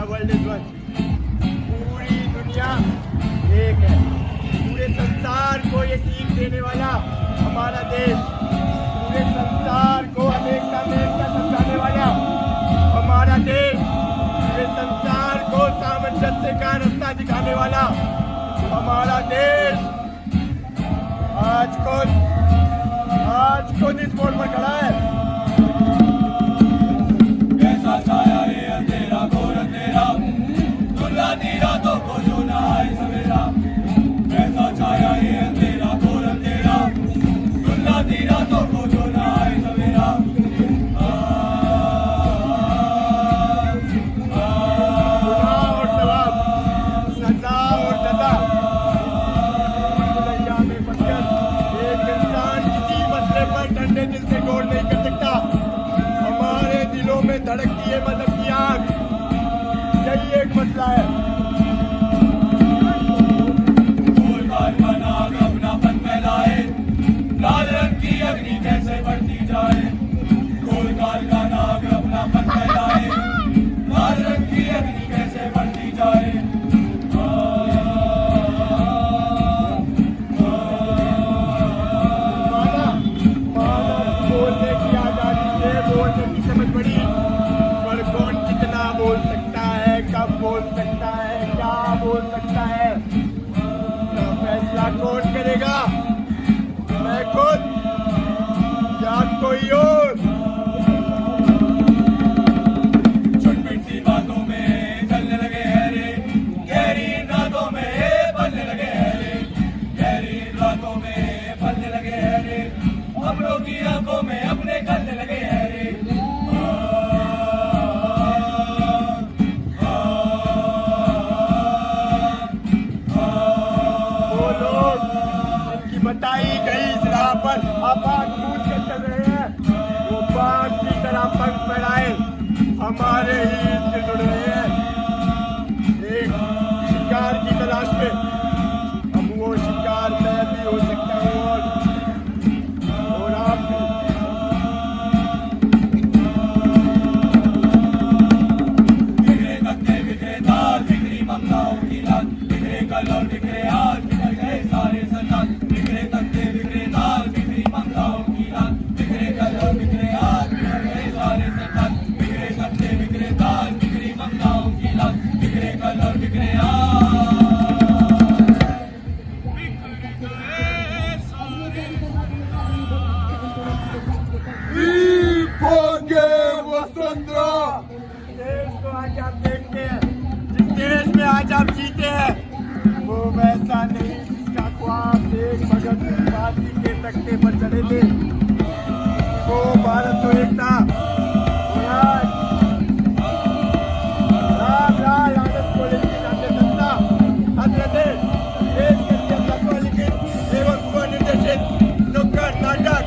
World is one. पूरी दुनिया एक है। पूरे संसार को ये सीख देने वाला हमारा देश, पूरे संसार को अनेकता में एकता समझाने वाला हमारा देश, पूरे संसार को सामंजस्य का रास्ता दिखाने वाला हमारा देश आज खुद इस मोड़ पर खड़ा है। कैसा छाया ये अंधेरा घोर अंधेरा, दुल्ला दी रातों को जो ना आए सवेरा। कैसा छाया ये अंधेरा घोर अंधेरा, दुल्ला दी रातों को जो ना आए सवेरा। गुनाह और सवाब, सजा और सजा, दुनिया में फंसकर एक इंसान किसी मसले पर ठंडे दिल से गौर नहीं कर सकता। हमारे दिलों में धड़कती है मजहब की आग, यही एक मसला है। गोलकाल का नाग अपनापन फैलाए, लाल रंग की अग्नि कैसे बढ़ती जाए। गोलकाल का नाग अपनापन फैलाए, लाल रंग की अग्नि कैसे बढ़ती जाए। बोलने की आजादी से बोलने की समझ पड़ी, पर कौन कितना बोल सकता है, कब बोल सकता है, क्या बोल सकता है, इसका फैसला कौन करेगा? मैं खुद या कोई और? छुटपुट सी बातों में चलने लगे हैं रे, गहरी रातों में पलने लगे हैं रे, गहरी रातों में पलने लगे हैं रे, अपनों की आंखों में अपने करने लगे हैं रे। वो लोग जिनकी बताई गई इस राह पर आपात कूद कर चल रहे हैं, वो बाघ की तरह पंख फैलाए हमारे ही से जुड़ रहे हैं एक शिकार की तलाश में। अब वो शिकार मैं भी हो सकता हूँ और आप भी। बिखरे तख्ते बिखरे तार, बिखरी ममताओं की लात, बिखरे कल और बिखरे आज, बिखर गए सारे सन्नाट। बिखरे तख्ते बिखरे तार, बिखरी ममताओं की लात, बिखरे कल और बिखरे आज, बिखर गए सारे सन्नाट। बिखरे तख्ते बिखरे तार, बिखरी ममताओं की लात, बिखरे कल और बिखरे आज, बिखर गए सारे वसुंधरा, देश को आज आप देखते हैं, जिस देश में आज आप जीते हैं, वो वैसा नहीं जिसका ख्वाब एक भगत सिंह फांसी के तख्ते पर चढ़े थे। वो भारत तो एक था, राम लाल आनंद को लेकर जाते सत्ता हजरत देश के लिए अल्लाह लिखित एवं स्वनिर्देशित नुक्कड़ नाटक।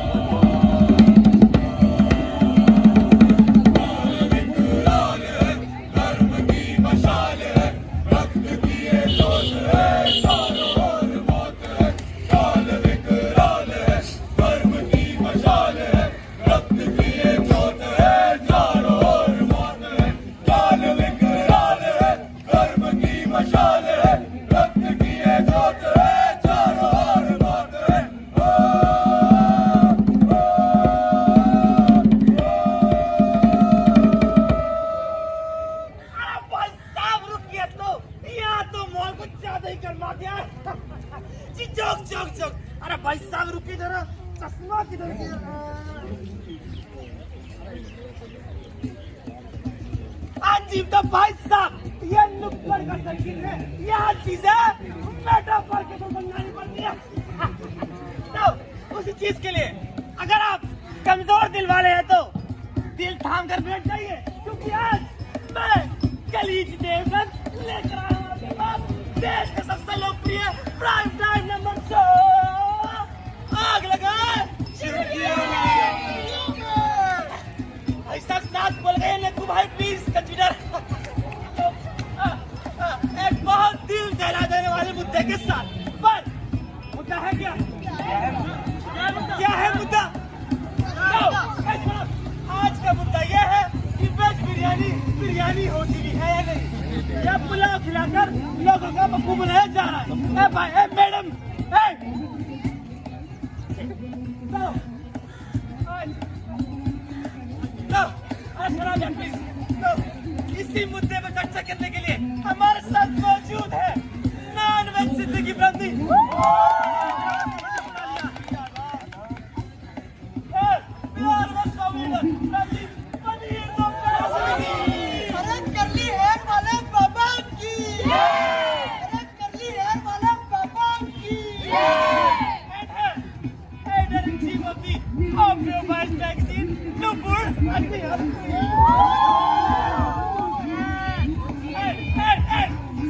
अरे भाई साहब रुकिए जरा, चश्मा किधर गया? जीवता भाई साहब, ये नुक्कड़ का तस्वीर है, यह चीजें मेटाफर के तो समझानी पड़ती है। तो उसी चीज के लिए अगर आप कमजोर दिल वाले हैं तो दिल थाम कर बैठ जाइए, क्योंकि आज मैं कलीज देवगन लेकर आया हूं आपके पास देश का सबसे लोकप्रिय प्राइम टाइम नंबर शो आग लगा ऐसा साथ बोल गए नकू भाई, प्लीज कंसीडर। एक बहुत दिल दहला देने वाले मुद्दे के साथ, पर मुद्दा है क्या? क्या है मुद्दा? आज का मुद्दा यह है कि वेज बिरयानी हो चुकी है या नहीं। यह पुलाव खिलाकर लोगों का पप्पू बनाया जा रहा है। ए भाई, ए मैडम, ए प्लीज, इसी मुद्दे पर चर्चा करने के लिए हमारे साथ मौजूद है नॉन वेज जिंदगी बंदी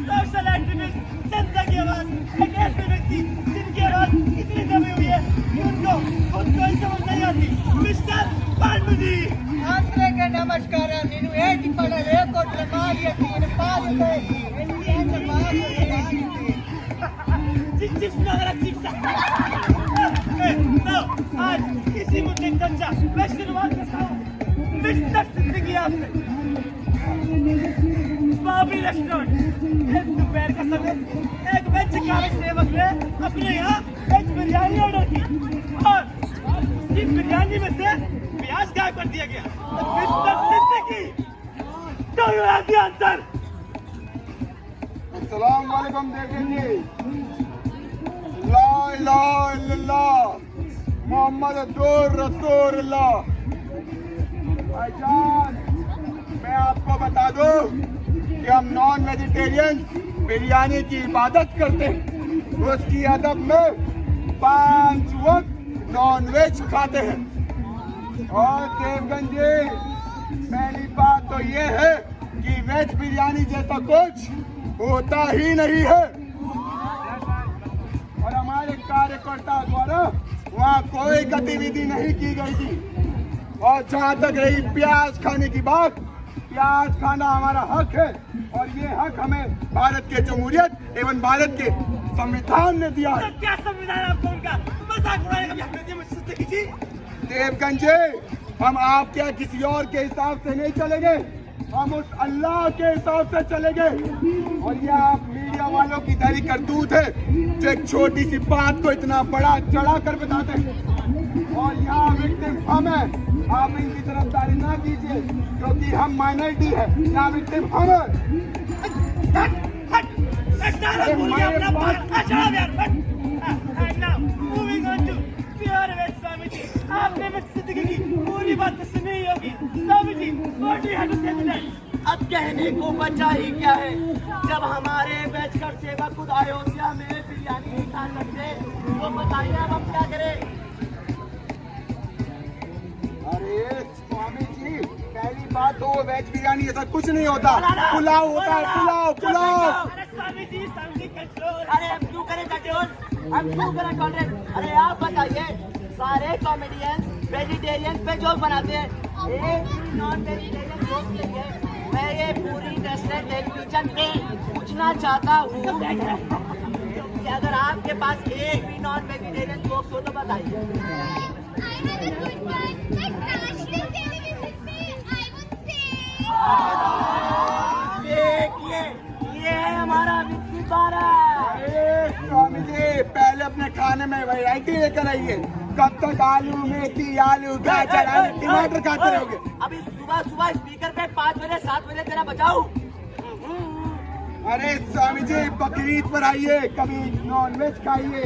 सोशल एक्टिविस्ट जनता की आवाज, एक ऐसे व्यक्ति जिनकी आवाज इतनी दबी हुई है कि उनको खुद को ही समझ नहीं आती। मिस्टर पांडु जी, అందరికీ నమస్కారం. నేను ఏంటి పడలే కొట్ల మారియతి పాలితే ఎన్ని మారియతి चिप्स वगैरह चिप्स। आज इसी मुद्दे की चर्चा मैं शुरुआत करता हूँ मिस्टर जिंदगी आपसे। बाबरी रेस्टोरेंट, एक दोपहर का समय एक वेज कार्य सेवक ने अपने यहाँ वेज बिरयानी ऑर्डर की और उसकी बिरयानी में से प्याज गायब कर दिया गया। मिस्टर जिंदगी, do you have the answer? अस्सलाम वालेकुम देखें जी। ला इलाहा इल्लल्लाह मोहम्मद रसूलुल्लाह। भाईजान, मैं आपको बता दूं कि हम नॉन वेजिटेरियन बिरयानी की इबादत करते हैं। उसकी अदब में 5 वक्त नॉन वेज खाते हैं। और देवगन जी, पहली बात तो ये है कि वेज बिरयानी जैसा कुछ होता ही नहीं है और हमारे कार्यकर्ता द्वारा वहाँ कोई गतिविधि नहीं की गई थी। और जहाँ तक रही प्याज खाने की बात, प्याज खाना हमारा हक है और ये हक हमें भारत के जमहूरियत एवं भारत के संविधान ने दिया है। क्या संविधान आपको उनका मजाक उड़ाने का भी हक नहीं दिया मुझसे जी? देवगन जी, हम आप क्या किसी और के हिसाब से नहीं चलेंगे, हम उस अल्लाह के हिसाब से चलेंगे। और ये आप मीडिया वालों की धरी करतूत है जो एक छोटी सी बात को इतना बड़ा चढ़ा कर बताते हैं। और यहाँ विक्टिम हम हैं, आप इनकी तरफदारी ना कीजिए क्योंकि हम माइनॉरिटी है। यहाँ विक्टिम हम हैं। आपने जिंदगी की पूरी बात तो सुनी ही होगी। स्वामी जी, अब कहने को बचा ही क्या है जब हमारे बैचकर सेवक खुद अयोध्या में बिरयानी नहीं खा सकते, तो बताइए अब हम क्या करें? अरे स्वामी जी, पहली बात तो वेज बिरयानी ऐसा कुछ नहीं होता, पुलाव होता है, पुलाव। अरे स्वामी जी, समझी कंट्रोल। अरे हम क्यों करें कंट्रोल? हम क्यों करें कंट्रोल? अरे आप बताइए, सारे कॉमेडियन वेजिटेरियन पे जोक बनाते हैं, एक नॉन वेजिटेरियन जोक नहीं है। मैं ये पूरी इंडस्ट्री टेलीविजन पे पूछना चाहता हूँ कि अगर आपके पास एक भी नॉन वेजिटेरियन जोक हो तो बताइए। देखिए, ये है हमारा मिक्सी बारा। अरे स्वामी जी, पहले अपने खाने में वैरायटी लेकर आइए। कब तक आलू मेथी आलू गाजर आलू टमाटर खाते रहोगे? अभी सुबह सुबह स्पीकर पे 5 बजे 7 बजे तेरा बचाओ। अरे स्वामी जी, बकरीद पर आइए, कभी नॉन वेज खाइए।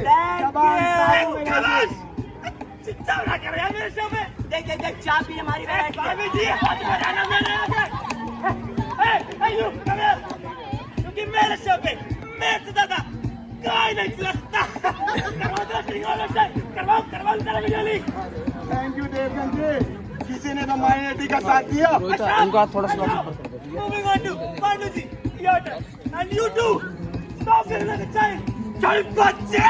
चिंता ना कर यार मेरे शो में। देख चाय भी हमारी वैरायटी। स्वामी जी, हाथ बजाना मेरे आगे। यू कम हियर, क्योंकि मेरे शो पे मैं से ज्यादा कोई नहीं चलता। करवाओ तेरा बिरयानी। थैंक यू देवगन जी, किसी ने तो माइनॉरिटी का साथ दिया। उनका थोड़ा सा moving on to Pandu ji, your turn and you to stop करना चाहिए। चल बच्चे,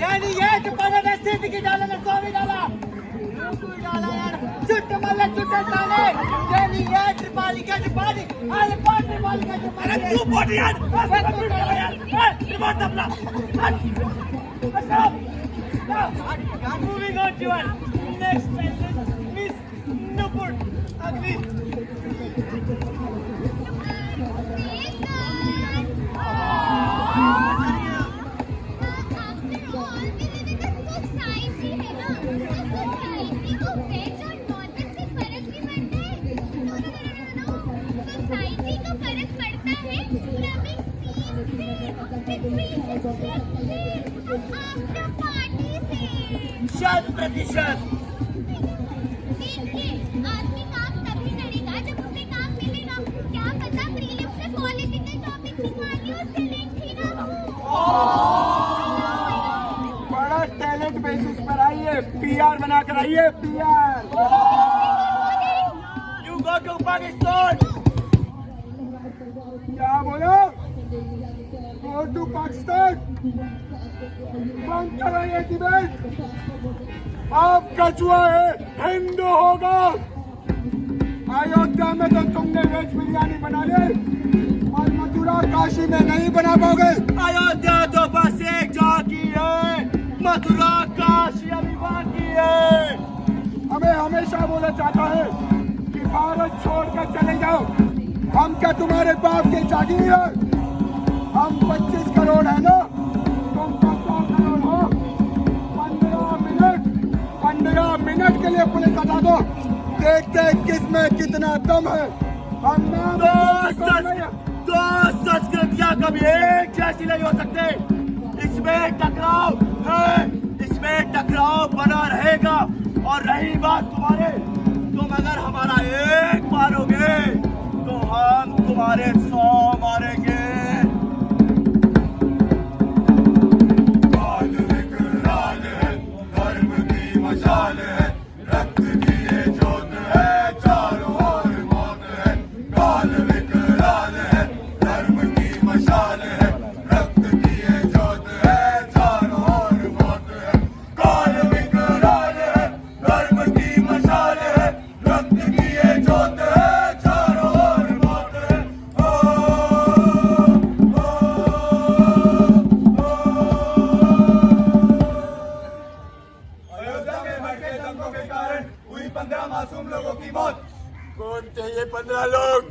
यानी ये तो पहले वैसे टिकट डाला ना, स्वामी डाला यार, चुट मल्ले चुटे डाले, यानी ये त्रिपाली का त्रिपाली, अरे पांच त्रिपाली का त्रिपाली। अरे तू बोल यार, रिमोट अपना। Moving on to our next contestant, Miss Nupur Agni. After party से 100%। देखिए आदमी काम तभी करेगा जब उसे काम मिलेगा। क्या पता प्रीलिम से पॉलिटिकल टॉपिक निकालिए उससे लिंक ही ना हो। बड़ा टैलेंट बेसिस पर आइए, पीआर बना कर आइए, PR. You go to Pakistan। क्या बोलो? Go to Pakistan। बंद करो ये डिबेट। आप कछुआ है, हिंदू होगा। अयोध्या में तो तुमने वेज बिरयानी बना ली और मथुरा काशी में नहीं बना पाओगे। अयोध्या तो बस एक झांकी है, मथुरा काशी अभी बाकी है। हमें हमेशा बोला जाता है कि भारत छोड़कर चले जाओ। हम क्या तुम्हारे बाप के जागीर है? हम 25 करोड़ है ना, तुम 100 करोड़ हो। 15 मिनट के लिए पुलिस हटा दो, देखते हैं किसमें कितना दम है। हम दो संस्कृतियां कभी एक जैसी नहीं हो सकते। इसमें टकराव है, इसमें टकराव बना रहेगा। और रही बात तुम्हारे, तुम अगर हमारा एक मारोगे तो हम तुम्हारे 100 मारेंगे। काल विकराल है, धर्म की मशाल है, रक्त की ये ज्योत है, चारों ओर मौत है। काल विकराल है, धर्म की मशाल है, रक्त की ये ज्योत है, चारों ओर मौत है। काल विकराल है, धर्म की मशाल है, रक्त की ये ज्योत है, चारों ओर मौत है। ओ, ओ, अयोध्या में भड़के दंगों के कारण हुई 15 मासूम लोगों की मौत। कौन थे ये 15 लोग?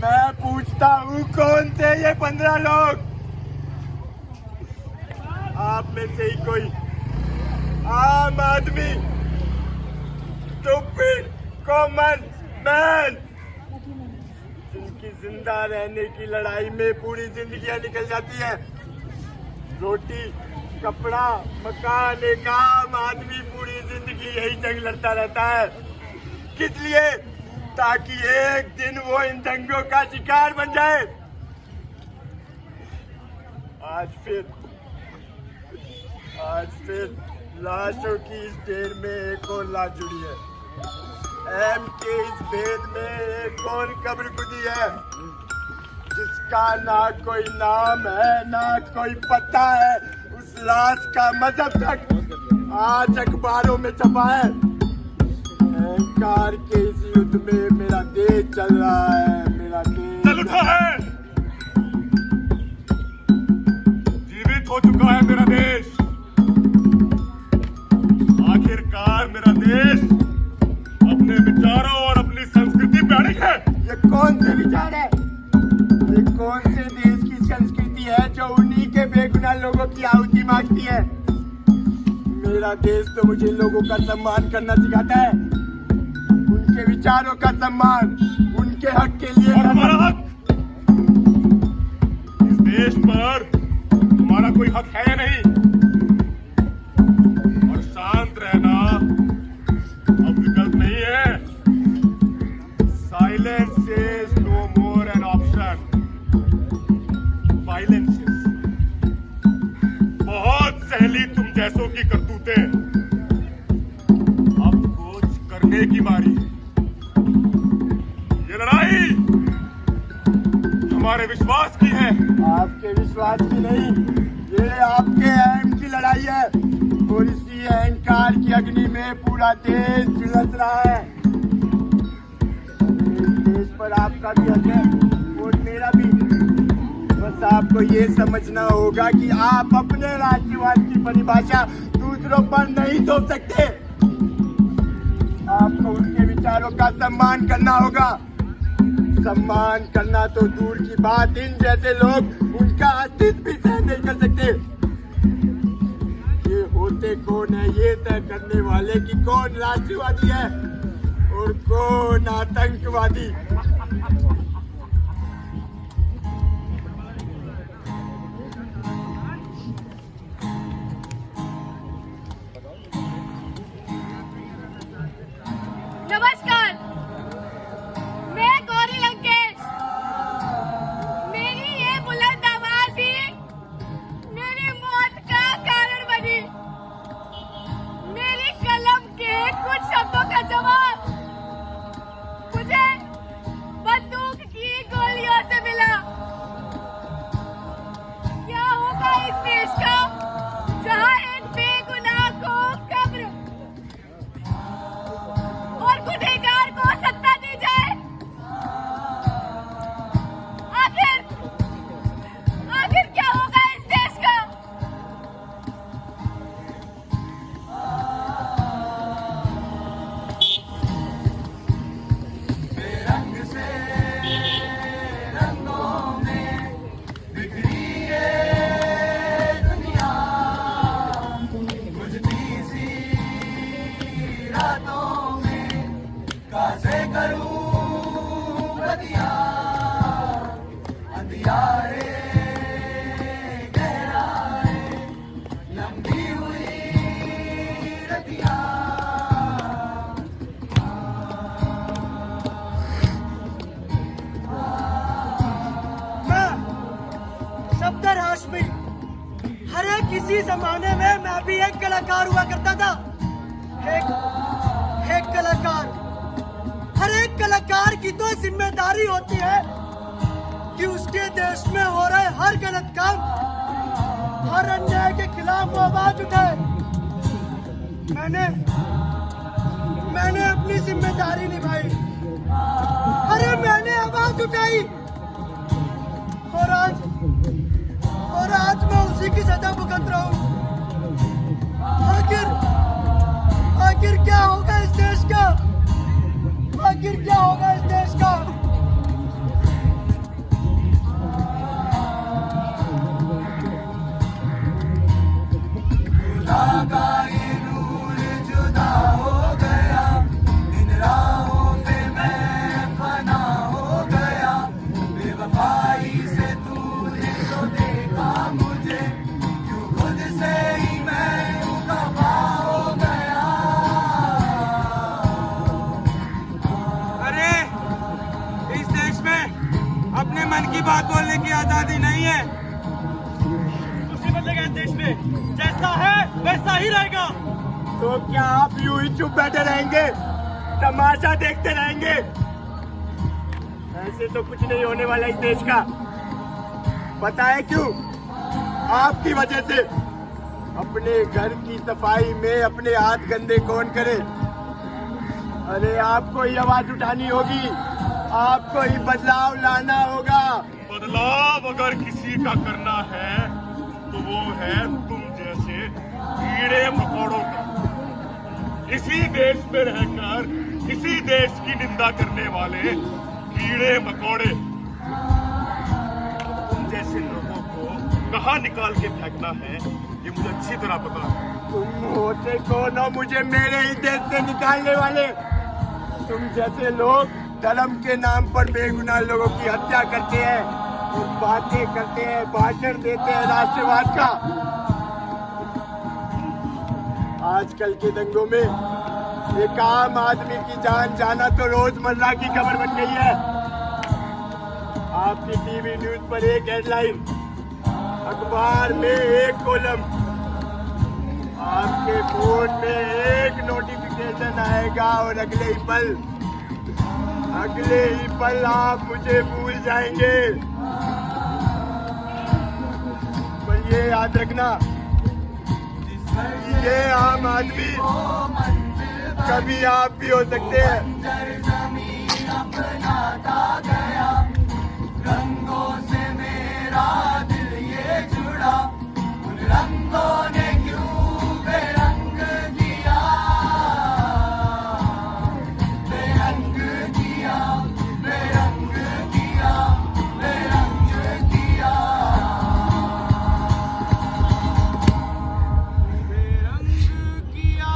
मैं पूछता हूँ, कौन थे ये 15 लोग? आप में से ही कोई आम आदमी, stupid common man, जिनकी जिंदा रहने की लड़ाई में पूरी जिंदगियां निकल जाती है। रोटी, कपड़ा, मकान, एक आम आदमी पूरी जिंदगी यही जंग लड़ता रहता है। किस लिए? ताकि एक दिन वो इन दंगों का शिकार बन जाए। आज फिर लाशों की इस ढेर में एक और लाश जुड़ी है। एम के इस भेद में एक और कब्र खुदी है, जिसका ना कोई नाम है ना कोई पता है। उस लाश का मजहब तक आज अखबारों में छपा है। अहंकार के इस युद्ध में मेरा देश चल रहा है, मेरा देश चल उठा है, जीवित हो चुका है मेरा देश। आखिरकार मेरा देश अपने विचारों और अपनी संस्कृति पे अड़िग है। ये कौन से विचार है? ये कौन से देश की संस्कृति है जो उन्हीं के बेगुनाह लोगों की आहुति मांगती है? मेरा देश तो मुझे लोगों का सम्मान करना सिखाता है, उनके विचारों का सम्मान, उनके हक के लिए। और हमारा हक, इस देश पर तुम्हारा कोई हक है या नहीं? और शांत रहना अब विकल्प नहीं है। Silence is no more an option, violence is. बहुत सहली तुम जैसों की करतूतें, अब कुछ करने की बारी है। ये लड़ाई हमारे विश्वास की है। आपके विश्वास की नहीं, ये आपके अहम की लड़ाई है। और इसी अहंकार की अग्नि में पूरा देश झुलस रहा है। इस देश पर आपका भी हक है और मेरा भी। बस आपको ये समझना होगा कि आप अपने राष्ट्रवाद की परिभाषा दूसरों पर नहीं थोप सकते। आपको उनके विचारों का सम्मान करना होगा। सम्मान करना तो दूर की बात, इन जैसे लोग उनका अस्तित्व भी सहन नहीं कर सकते। ये होते कौन है ये तय करने वाले कि कौन राष्ट्रवादी है और कौन आतंकवादी। किसी जमाने में मैं भी एक कलाकार हुआ करता था। एक कलाकार, हर एक कलाकार की तो जिम्मेदारी होती है कि उसके देश में हो रहे हर गलत काम, हर अन्याय के खिलाफ वो आवाज उठाए। मैंने अपनी जिम्मेदारी निभाई। अरे मैंने आवाज उठाई और आज मैं उसी की सजा भुगत रहा हूँ। आखिर क्या होगा इस देश का? आखिर क्या होगा इस देश का? अपने मन की बात बोलने की आजादी नहीं है। उसी बदलेगा इस देश में, जैसा है वैसा ही रहेगा। तो क्या आप यूं ही चुप बैठे रहेंगे, तमाशा देखते रहेंगे? ऐसे तो कुछ नहीं होने वाला इस देश का। पता है क्यों? आपकी वजह से। अपने घर की सफाई में अपने हाथ गंदे कौन करे? अरे आपको ही आवाज उठानी होगी, आपको ही बदलाव लाना होगा। बदलाव अगर किसी का करना है तो वो है तुम जैसे कीड़े मकोड़ों का। इसी देश में रहकर इसी देश की निंदा करने वाले कीड़े मकोड़े, तुम जैसे लोगों को कहाँ निकाल के फेंकना है ये मुझे अच्छी तरह पता है। तुम होते कौन हो मुझे मेरे ही देश से निकालने वाले? तुम जैसे लोग धर्म के नाम पर बेगुनाह लोगों की हत्या करते हैं और बातें करते हैं, भाषण देते हैं राष्ट्रवाद का। आजकल के दंगों में एक आम आदमी की जान जाना तो रोजमर्रा की खबर बन गई है। आपकी टीवी न्यूज पर एक हेडलाइन, अखबार में एक कॉलम, आपके फोन में एक नोटिफिकेशन आएगा और अगले ही पल आप मुझे भूल जाएंगे। पर ये याद रखना, ये आम आदमी कभी आप भी हो सकते हैं। रंगों से मेरा दिल ये जुड़ा, उन रंगों ने क्यों बेरंग किया, बेरंग किया, बेरंग किया, बेरंग किया, बेरंग किया।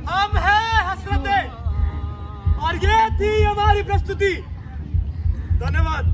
हम हैं हसरतें और ये थी हमारी प्रस्तुति। धन्यवाद।